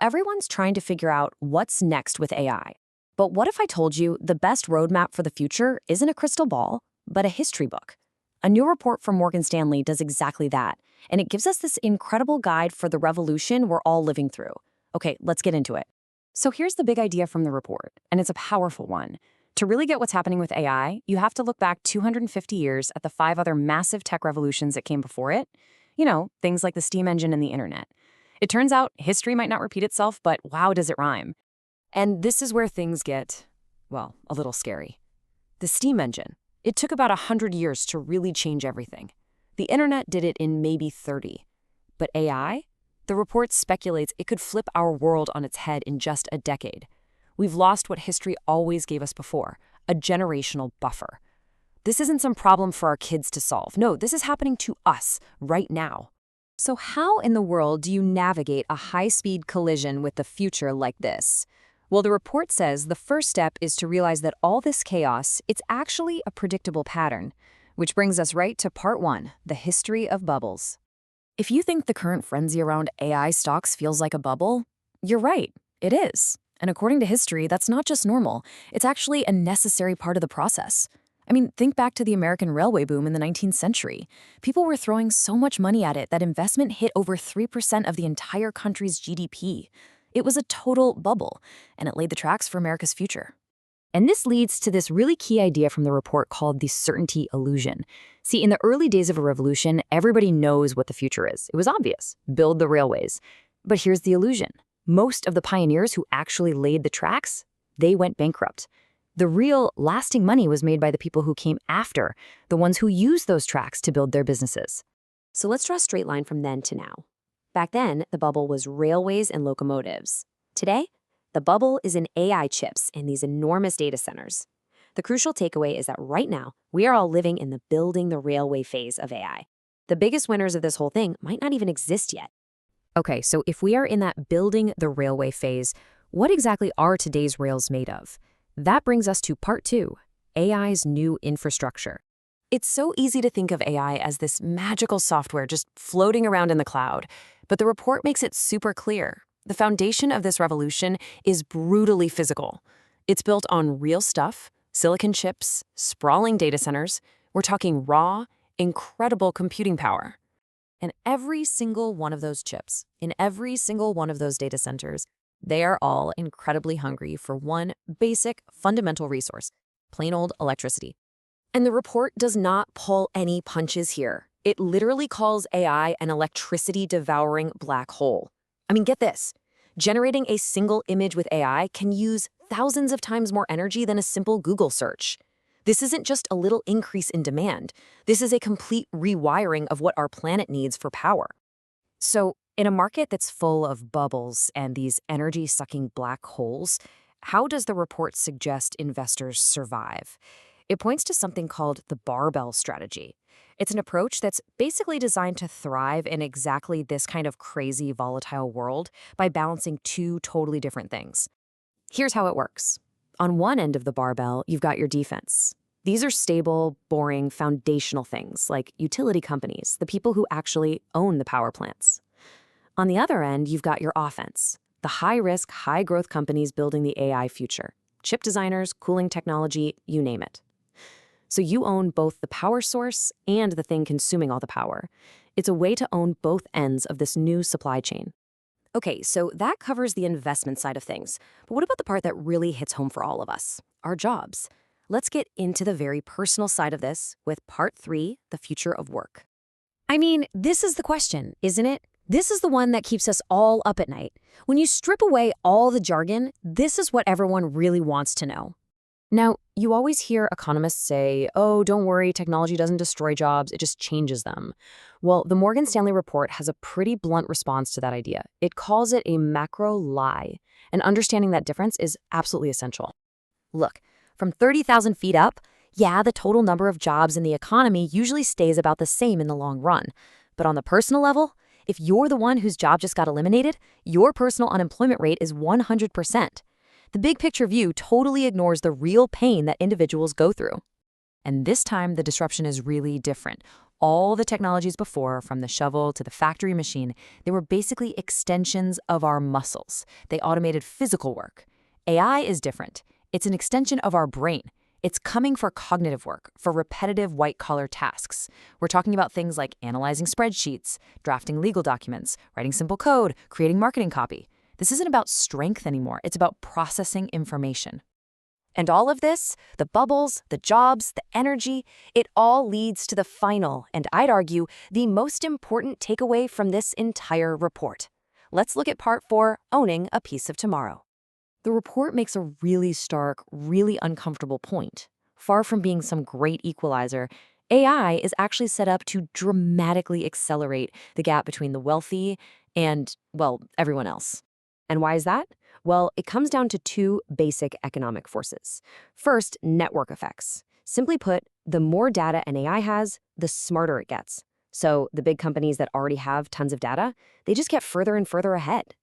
Everyone's trying to figure out what's next with AI. But what if I told you the best roadmap for the future isn't a crystal ball, but a history book? A new report from Morgan Stanley does exactly that, and it gives us this incredible guide for the revolution we're all living through. Okay, let's get into it. So here's the big idea from the report, and it's a powerful one. To really get what's happening with AI, you have to look back 250 years at the 5 other massive tech revolutions that came before it. Things like the steam engine and the internet. It turns out history might not repeat itself, but wow, does it rhyme. And this is where things get, well, a little scary. The steam engine. It took about 100 years to really change everything. The internet did it in maybe 30. But AI? The report speculates it could flip our world on its head in just a decade. We've lost what history always gave us before, a generational buffer. This isn't some problem for our kids to solve. No, this is happening to us right now. So how in the world do you navigate a high-speed collision with the future like this? Well, the report says the first step is to realize that all this chaos, it's actually a predictable pattern, which brings us right to part 1, the history of bubbles. If you think the current frenzy around AI stocks feels like a bubble, you're right, it is. And according to history, that's not just normal, it's actually a necessary part of the process. Think back to the American railway boom in the 19th century. People were throwing so much money at it that investment hit over 3% of the entire country's GDP. It was a total bubble, and it laid the tracks for America's future. And this leads to this really key idea from the report called the certainty illusion. See, in the early days of a revolution, everybody knows what the future is. It was obvious. Build the railways. But here's the illusion. Most of the pioneers who actually laid the tracks, they went bankrupt. The real, lasting money was made by the people who came after, the ones who used those tracks to build their businesses. So let's draw a straight line from then to now. Back then, the bubble was railways and locomotives. Today, the bubble is in AI chips in these enormous data centers. The crucial takeaway is that right now, we are all living in the building the railway phase of AI. The biggest winners of this whole thing might not even exist yet. Okay, so if we are in that building the railway phase, what exactly are today's rails made of? That brings us to part 2, AI's new infrastructure. It's so easy to think of AI as this magical software just floating around in the cloud, but the report makes it super clear. The foundation of this revolution is brutally physical. It's built on real stuff, silicon chips, sprawling data centers. We're talking raw, incredible computing power. And every single one of those chips, in every single one of those data centers, they are all incredibly hungry for one basic, fundamental resource, plain old electricity. And the report does not pull any punches here. It literally calls AI an electricity-devouring black hole. Get this. Generating a single image with AI can use thousands of times more energy than a simple Google search. This isn't just a little increase in demand. This is a complete rewiring of what our planet needs for power. So, in a market that's full of bubbles and these energy-sucking black holes, how does the report suggest investors survive? It points to something called the barbell strategy. It's an approach that's basically designed to thrive in exactly this kind of crazy, volatile world by balancing 2 totally different things. Here's how it works. On one end of the barbell, you've got your defense. These are stable, boring, foundational things like utility companies, the people who actually own the power plants. On the other end, you've got your offense, the high-risk, high-growth companies building the AI future. Chip designers, cooling technology, you name it. So you own both the power source and the thing consuming all the power. It's a way to own both ends of this new supply chain. Okay, so that covers the investment side of things. But what about the part that really hits home for all of us? Our jobs. Let's get into the very personal side of this with part 3, the future of work. This is the question, isn't it? This is the one that keeps us all up at night. When you strip away all the jargon, this is what everyone really wants to know. Now, you always hear economists say, oh, don't worry, technology doesn't destroy jobs, it just changes them. Well, the Morgan Stanley report has a pretty blunt response to that idea. It calls it a macro lie, and understanding that difference is absolutely essential. Look, from 30,000 feet up, yeah, the total number of jobs in the economy usually stays about the same in the long run. But on the personal level, if you're the one whose job just got eliminated, your personal unemployment rate is 100%. The big picture view totally ignores the real pain that individuals go through. And this time, the disruption is really different. All the technologies before, from the shovel to the factory machine, they were basically extensions of our muscles. They automated physical work. AI is different. It's an extension of our brain. It's coming for cognitive work, for repetitive white-collar tasks. We're talking about things like analyzing spreadsheets, drafting legal documents, writing simple code, creating marketing copy. This isn't about strength anymore. It's about processing information. And all of this, the bubbles, the jobs, the energy, it all leads to the final, and I'd argue, the most important takeaway from this entire report. Let's look at part 4, owning a piece of tomorrow. The report makes a really stark, really uncomfortable point. Far from being some great equalizer, AI is actually set up to dramatically accelerate the gap between the wealthy and, well, everyone else. And why is that? Well, it comes down to two basic economic forces. First, network effects. Simply put, the more data an AI has, the smarter it gets. So the big companies that already have tons of data, they just get further and further ahead.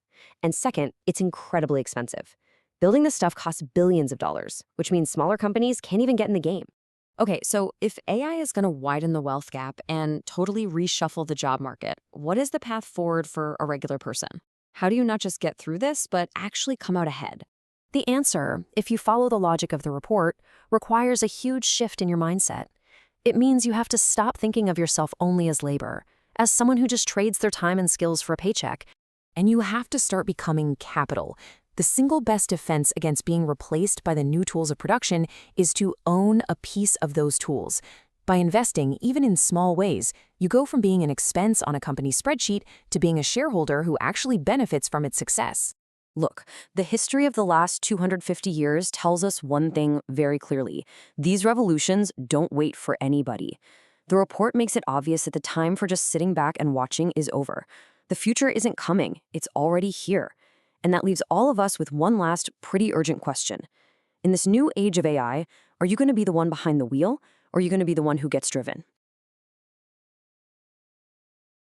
And second, it's incredibly expensive. Building this stuff costs billions of dollars, which means smaller companies can't even get in the game. Okay, so if AI is going to widen the wealth gap and totally reshuffle the job market, what is the path forward for a regular person? How do you not just get through this, but actually come out ahead? The answer, if you follow the logic of the report, requires a huge shift in your mindset. It means you have to stop thinking of yourself only as labor, as someone who just trades their time and skills for a paycheck. And you have to start becoming capital. The single best defense against being replaced by the new tools of production is to own a piece of those tools. By investing, even in small ways, you go from being an expense on a company's spreadsheet to being a shareholder who actually benefits from its success. Look, the history of the last 250 years tells us one thing very clearly. These revolutions don't wait for anybody. The report makes it obvious that the time for just sitting back and watching is over. The future isn't coming, it's already here. And that leaves all of us with one last, pretty urgent question. In this new age of AI, are you going to be the one behind the wheel, or are you going to be the one who gets driven?